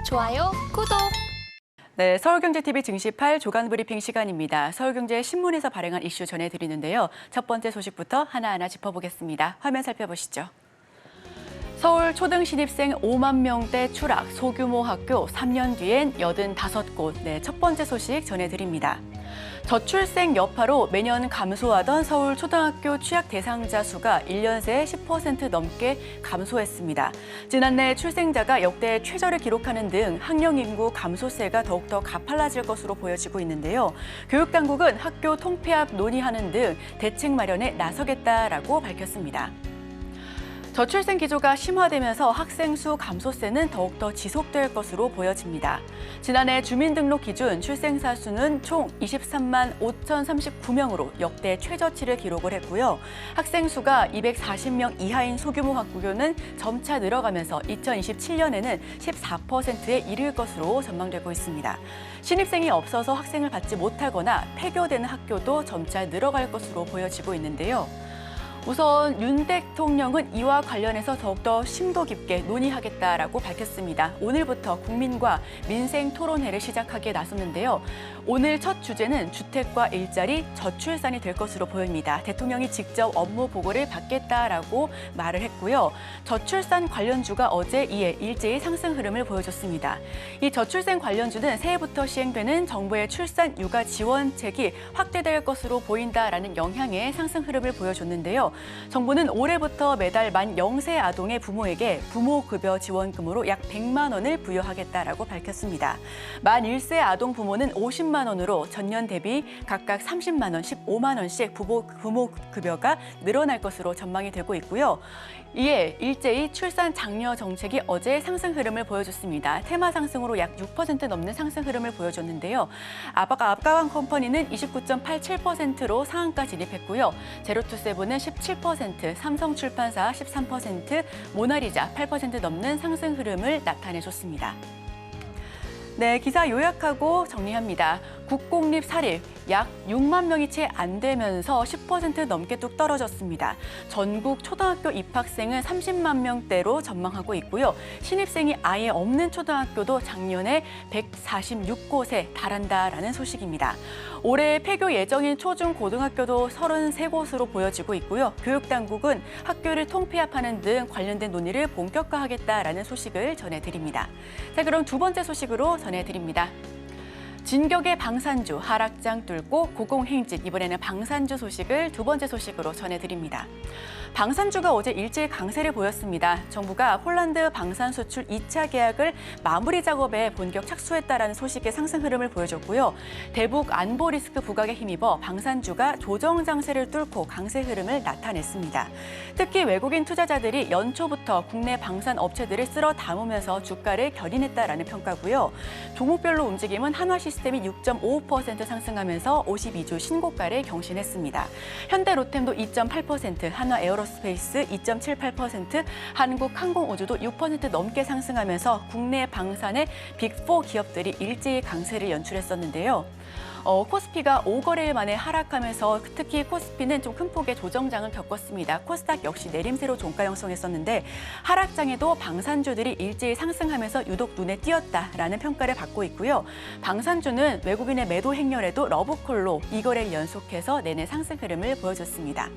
좋아요, 구독! 네, 서울경제TV 증시8 조간 브리핑 시간입니다. 서울경제 신문에서 발행한 이슈 전해드리는데요. 첫 번째 소식부터 하나하나 짚어보겠습니다. 화면 살펴보시죠. 서울 초등 신입생 5만 명대 추락, 소규모 학교 3년 뒤엔 85곳. 네, 첫 번째 소식 전해드립니다. 저출생 여파로 매년 감소하던 서울 초등학교 취약 대상자 수가 1년 새 10% 넘게 감소했습니다. 지난해 출생자가 역대 최저를 기록하는 등 학령 인구 감소세가 더욱더 가팔라질 것으로 보여지고 있는데요. 교육당국은 학교 통폐합 논의하는 등 대책 마련에 나서겠다라고 밝혔습니다. 저출생 기조가 심화되면서 학생 수 감소세는 더욱더 지속될 것으로 보여집니다. 지난해 주민등록 기준 출생사 수는 총 23만 5,039명으로 역대 최저치를 기록을 했고요. 학생 수가 240명 이하인 소규모 학교는 점차 늘어가면서 2027년에는 14%에 이를 것으로 전망되고 있습니다. 신입생이 없어서 학생을 받지 못하거나 폐교되는 학교도 점차 늘어갈 것으로 보여지고 있는데요. 우선 윤 대통령은 이와 관련해서 더욱더 심도 깊게 논의하겠다라고 밝혔습니다. 오늘부터 국민과 민생 토론회를 시작하기에 나섰는데요. 오늘 첫 주제는 주택과 일자리, 저출산이 될 것으로 보입니다. 대통령이 직접 업무 보고를 받겠다라고 말을 했고요. 저출산 관련주가 어제 이에 일제히 상승 흐름을 보여줬습니다. 이 저출생 관련주는 새해부터 시행되는 정부의 출산 육아 지원책이 확대될 것으로 보인다라는 영향의 상승 흐름을 보여줬는데요. 정부는 올해부터 매달 만 0세 아동의 부모에게 부모급여 지원금으로 약 100만 원을 부여하겠다라고 밝혔습니다. 만 1세 아동 부모는 50만 원으로 전년 대비 각각 30만 원, 15만 원씩 부모급여가 늘어날 것으로 전망이 되고 있고요. 이에 일제히 출산 장려 정책이 어제 상승 흐름을 보여줬습니다. 테마 상승으로 약 6% 넘는 상승 흐름을 보여줬는데요. 아빠가 컴퍼니는 29.87%로 상한가 진입했고요. 제로투세븐은 17%, 삼성출판사 13%, 모나리자 8% 넘는 상승 흐름을 나타내줬습니다. 네, 기사 요약하고 정리합니다. 국공립 사립 약 6만 명이 채 안 되면서 10% 넘게 뚝 떨어졌습니다. 전국 초등학교 입학생은 30만 명대로 전망하고 있고요. 신입생이 아예 없는 초등학교도 작년에 146곳에 달한다라는 소식입니다. 올해 폐교 예정인 초중 고등학교도 33곳으로 보여지고 있고요. 교육당국은 학교를 통폐합하는 등 관련된 논의를 본격화하겠다라는 소식을 전해드립니다. 자, 그럼 두 번째 소식으로 전해드립니다. 진격의 방산주 하락장 뚫고 고공행진, 이번에는 방산주 소식을 두 번째 소식으로 전해드립니다. 방산주가 어제 일제히 강세를 보였습니다. 정부가 폴란드 방산 수출 2차 계약을 마무리 작업에 본격 착수했다라는 소식의 상승 흐름을 보여줬고요. 대북 안보 리스크 부각에 힘입어 방산주가 조정 장세를 뚫고 강세 흐름을 나타냈습니다. 특히 외국인 투자자들이 연초부터 국내 방산 업체들을 쓸어 담으면서 주가를 견인했다라는 평가고요. 종목별로 움직임은 한화 시스템이 6.55% 상승하면서 52주 신고가를 경신했습니다. 현대로템도 2.8%, 한화 에어로스페이스 2.78%, 한국항공우주도 6% 넘게 상승하면서 국내 방산의 빅4 기업들이 일제히 강세를 연출했었는데요. 코스피가 5거래일 만에 하락하면서 특히 코스피는 좀 큰 폭의 조정장을 겪었습니다. 코스닥 역시 내림세로 종가 형성했었는데 하락장에도 방산주들이 일제히 상승하면서 유독 눈에 띄었다라는 평가를 받고 있고요. 방산주는 외국인의 매도 행렬에도 러브콜로 2거래일 연속해서 내내 상승 흐름을 보여줬습니다.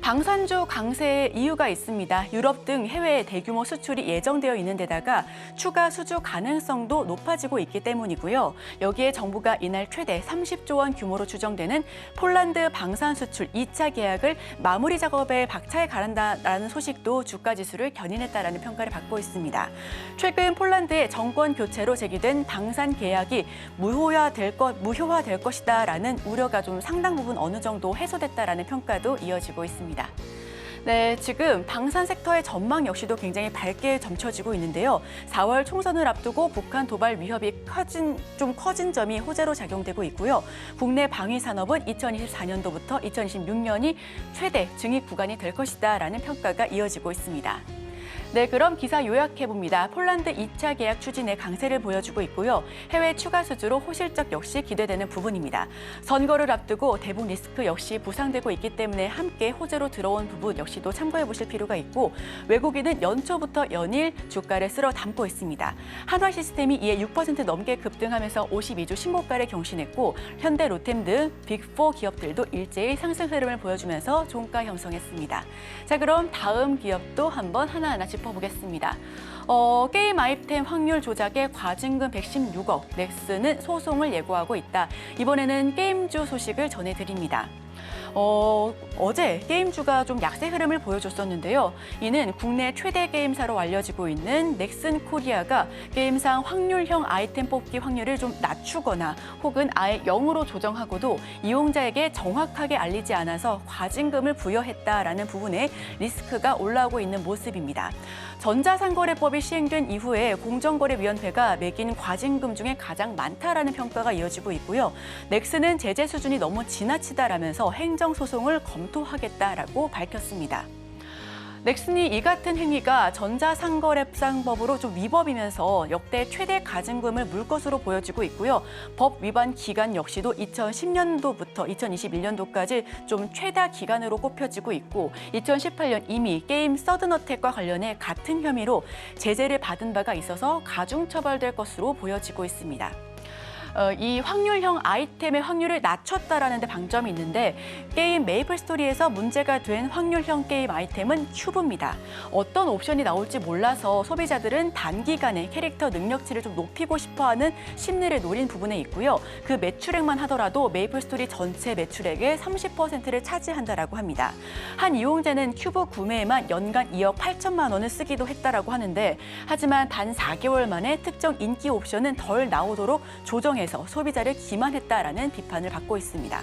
방산주 강세의 이유가 있습니다. 유럽 등 해외에 대규모 수출이 예정되어 있는 데다가 추가 수주 가능성도 높아지고 있기 때문이고요. 여기에 정부가 이날 최대 30조 원 규모로 추정되는 폴란드 방산 수출 2차 계약을 마무리 작업에 박차에 가란다라는 소식도 주가 지수를 견인했다라는 평가를 받고 있습니다. 최근 폴란드의 정권 교체로 제기된 방산 계약이 무효화될 것이다라는 우려가 좀 상당 부분 어느 정도 해소됐다라는 평가도 이어지고 있습니다. 네, 지금 방산 섹터의 전망 역시도 굉장히 밝게 점쳐지고 있는데요. 4월 총선을 앞두고 북한 도발 위협이 좀 커진 점이 호재로 작용되고 있고요. 국내 방위 산업은 2024년도부터 2026년이 최대 증익 구간이 될 것이다라는 평가가 이어지고 있습니다. 네, 그럼 기사 요약해봅니다. 폴란드 2차 계약 추진에 강세를 보여주고 있고요. 해외 추가 수주로 호실적 역시 기대되는 부분입니다. 선거를 앞두고 대북 리스크 역시 부상되고 있기 때문에 함께 호재로 들어온 부분 역시도 참고해 보실 필요가 있고 외국인은 연초부터 연일 주가를 쓸어 담고 있습니다. 한화시스템이 이에 6% 넘게 급등하면서 52주 신고가를 경신했고 현대, 로템 등 빅4 기업들도 일제히 상승 흐름을 보여주면서 종가 형성했습니다. 자, 그럼 다음 기업도 한번 하나하나 짚어보겠습니다. 게임 아이템 확률 조작에 과징금 116억, 넥슨은 소송을 예고하고 있다. 이번에는 게임주 소식을 전해드립니다. 어제 게임주가 좀 약세 흐름을 보여줬었는데요. 이는 국내 최대 게임사로 알려지고 있는 넥슨 코리아가 게임상 확률형 아이템 뽑기 확률을 좀 낮추거나 혹은 아예 0으로 조정하고도 이용자에게 정확하게 알리지 않아서 과징금을 부여했다라는 부분에 리스크가 올라오고 있는 모습입니다. 전자상거래법이 시행된 이후에 공정거래위원회가 매긴 과징금 중에 가장 많다라는 평가가 이어지고 있고요. 넥슨은 제재 수준이 너무 지나치다라면서 행정소송을 검토하겠다라고 밝혔습니다. 넥슨이 이 같은 행위가 전자상거래상법으로 좀 위법이면서 역대 최대 가징금을 물 것으로 보여지고 있고요. 법 위반 기간 역시도 2010년도부터 2021년도까지 좀 최다 기간으로 꼽혀지고 있고 2018년 이미 게임 서든어택과 관련해 같은 혐의로 제재를 받은 바가 있어서 가중처벌될 것으로 보여지고 있습니다. 이 확률형 아이템의 확률을 낮췄다라는 데 방점이 있는데 게임 메이플스토리에서 문제가 된 확률형 게임 아이템은 큐브입니다. 어떤 옵션이 나올지 몰라서 소비자들은 단기간에 캐릭터 능력치를 좀 높이고 싶어하는 심리를 노린 부분에 있고요. 그 매출액만 하더라도 메이플스토리 전체 매출액의 30%를 차지한다라고 합니다. 한 이용자는 큐브 구매에만 연간 2억 8천만 원을 쓰기도 했다라고 하는데 하지만 단 4개월 만에 특정 인기 옵션은 덜 나오도록 조정해 서 소비자를 기만했다라는 비판을 받고 있습니다.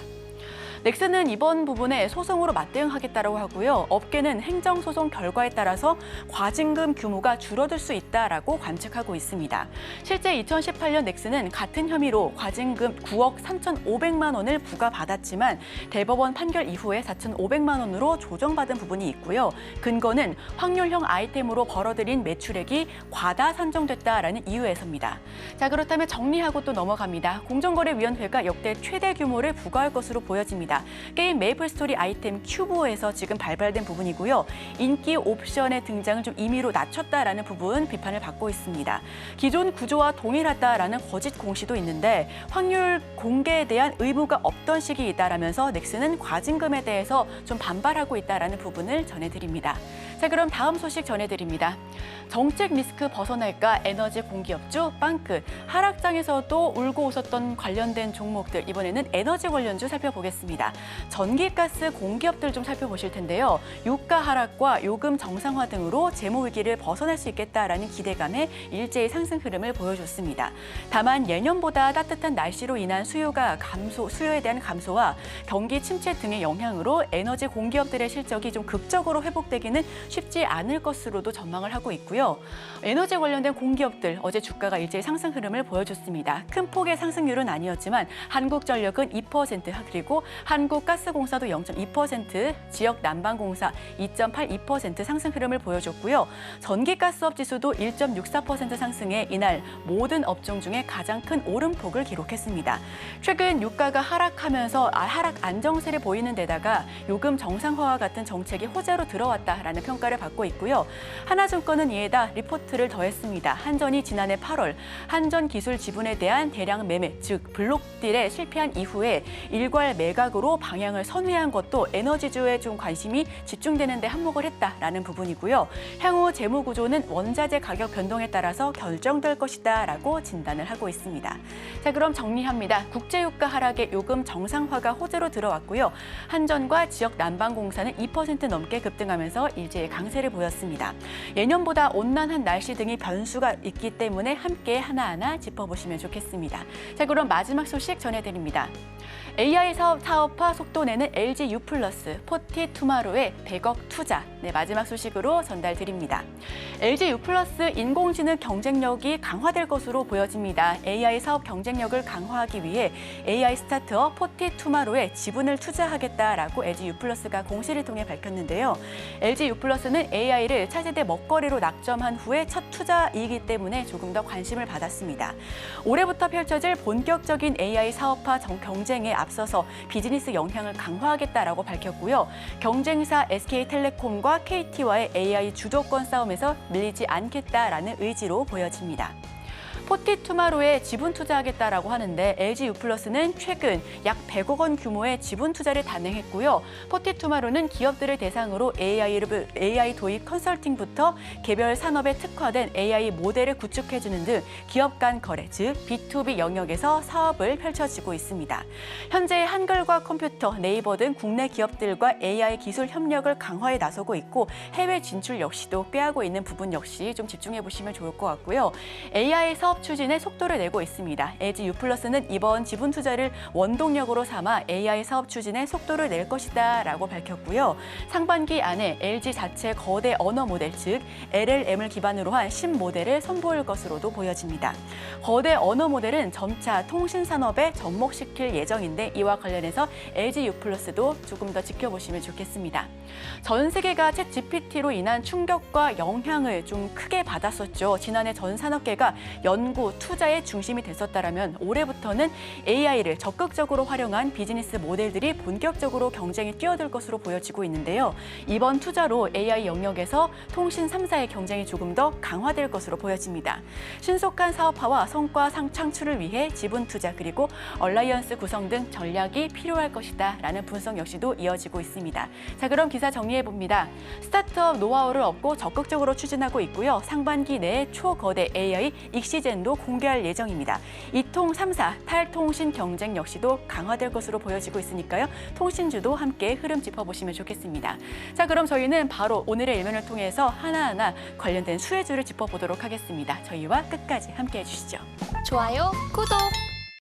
넥슨은 이번 부분에 소송으로 맞대응하겠다고 하고요. 업계는 행정소송 결과에 따라서 과징금 규모가 줄어들 수 있다라고 관측하고 있습니다. 실제 2018년 넥슨은 같은 혐의로 과징금 9억 3,500만 원을 부과받았지만 대법원 판결 이후에 4,500만 원으로 조정받은 부분이 있고요. 근거는 확률형 아이템으로 벌어들인 매출액이 과다 산정됐다라는 이유에서입니다. 자, 그렇다면 정리하고 또 넘어갑니다. 공정거래위원회가 역대 최대 규모를 부과할 것으로 보여집니다. 게임 메이플스토리 아이템 큐브에서 지금 발발된 부분이고요. 인기 옵션의 등장을 좀 임의로 낮췄다라는 부분 비판을 받고 있습니다. 기존 구조와 동일하다라는 거짓 공시도 있는데 확률 공개에 대한 의무가 없던 시기이다라면서 넥슨은 과징금에 대해서 좀 반발하고 있다라는 부분을 전해드립니다. 자, 그럼 다음 소식 전해드립니다. 정책 리스크 벗어날까 에너지 공기업주 빵끝 하락장에서도 울고 웃었던 관련된 종목들 이번에는 에너지 관련주 살펴보겠습니다. 전기가스 공기업들 좀 살펴보실 텐데요. 유가 하락과 요금 정상화 등으로 재무 위기를 벗어날 수 있겠다라는 기대감에 일제히 상승 흐름을 보여줬습니다. 다만 예년보다 따뜻한 날씨로 인한 수요에 대한 감소와 경기 침체 등의 영향으로 에너지 공기업들의 실적이 좀 극적으로 회복되기는 쉽지 않을 것으로도 전망을 하고 있고요. 에너지 관련된 공기업들 어제 주가가 일제히 상승 흐름을 보여줬습니다. 큰 폭의 상승률은 아니었지만 한국전력은 2% 그리고 한국가스공사도 0.2%, 지역난방공사 2.82% 상승 흐름을 보여줬고요. 전기가스업 지수도 1.64% 상승해 이날 모든 업종 중에 가장 큰 오름폭을 기록했습니다. 최근 유가가 하락하면서 하락 안정세를 보이는 데다가 요금 정상화와 같은 정책이 호재로 들어왔다라는 평가를 받고 있고요. 하나증권은 이에다 리포트를 더했습니다. 한전이 지난해 8월 한전기술 지분에 대한 대량 매매, 즉 블록딜에 실패한 이후에 일괄 매각으로 방향을 선회한 것도 에너지주에 좀 관심이 집중되는 데 한몫을 했다라는 부분이고요. 향후 재무 구조는 원자재 가격 변동에 따라서 결정될 것이다라고 진단을 하고 있습니다. 자, 그럼 정리합니다. 국제유가 하락에 요금 정상화가 호재로 들어왔고요. 한전과 지역난방공사는 2% 넘게 급등하면서 일제히 강세를 보였습니다. 예년보다 온난한 날씨 등이 변수가 있기 때문에 함께 하나하나 짚어보시면 좋겠습니다. 자, 그럼 마지막 소식 전해드립니다. AI 사업 사업화 속도 내는 LG U+, 포티 투마로의 100억 투자. 네, 마지막 소식으로 전달드립니다. LG U+ 인공지능 경쟁력이 강화될 것으로 보여집니다. AI 사업 경쟁력을 강화하기 위해 AI 스타트업 포티 투마로에 지분을 투자하겠다라고 LG U+가 공시를 통해 밝혔는데요. LG U+ 플러스는 AI를 차세대 먹거리로 낙점한 후에 첫 투자이기 때문에 조금 더 관심을 받았습니다. 올해부터 펼쳐질 본격적인 AI 사업화 경쟁에 앞서서 비즈니스 영향을 강화하겠다라고 밝혔고요. 경쟁사 SK텔레콤과 KT와의 AI 주도권 싸움에서 밀리지 않겠다라는 의지로 보여집니다. 포티투마로에 지분 투자하겠다라고 하는데 LG U+는 최근 약 100억 원 규모의 지분 투자를 단행했고요. 포티투마로는 기업들을 대상으로 AI 도입 컨설팅부터 개별 산업에 특화된 AI 모델을 구축해주는 등 기업 간 거래, 즉 B2B 영역에서 사업을 펼쳐지고 있습니다. 현재 한글과 컴퓨터, 네이버 등 국내 기업들과 AI 기술 협력을 강화에 나서고 있고 해외 진출 역시도 꾀하고 있는 부분 역시 좀 집중해 보시면 좋을 것 같고요. AI 사업 추진에 속도를 내고 있습니다. LG U+는 이번 지분 투자를 원동력으로 삼아 AI 사업 추진에 속도를 낼 것이다라고 밝혔고요. 상반기 안에 LG 자체 거대 언어 모델, 즉 LLM을 기반으로 한 신모델을 선보일 것으로도 보여집니다. 거대 언어 모델은 점차 통신 산업에 접목시킬 예정인데 이와 관련해서 LG U+도 조금 더 지켜보시면 좋겠습니다. 전 세계가 챗 GPT로 인한 충격과 영향을 좀 크게 받았었죠. 지난해 전 산업계가 연구, 투자의 중심이 됐었다라면 올해부터는 AI를 적극적으로 활용한 비즈니스 모델들이 본격적으로 경쟁에 뛰어들 것으로 보여지고 있는데요. 이번 투자로 AI 영역에서 통신 3사의 경쟁이 조금 더 강화될 것으로 보여집니다. 신속한 사업화와 성과 창출을 위해 지분 투자 그리고 얼라이언스 구성 등 전략이 필요할 것이다라는 분석 역시도 이어지고 있습니다. 자, 그럼 기사 정리해봅니다. 스타트업 노하우를 얻고 적극적으로 추진하고 있고요. 상반기 내에 초거대 AI 익시젠도 공개할 예정입니다. 이통 3사 탈통신 경쟁 역시도 강화될 것으로 보여지고 있으니까요. 통신주도 함께 흐름 짚어보시면 좋겠습니다. 자, 그럼 저희는 바로 오늘의 일면을 통해서 하나하나 관련된 수혜주를 짚어보도록 하겠습니다. 저희와 끝까지 함께해 주시죠. 좋아요, 구독!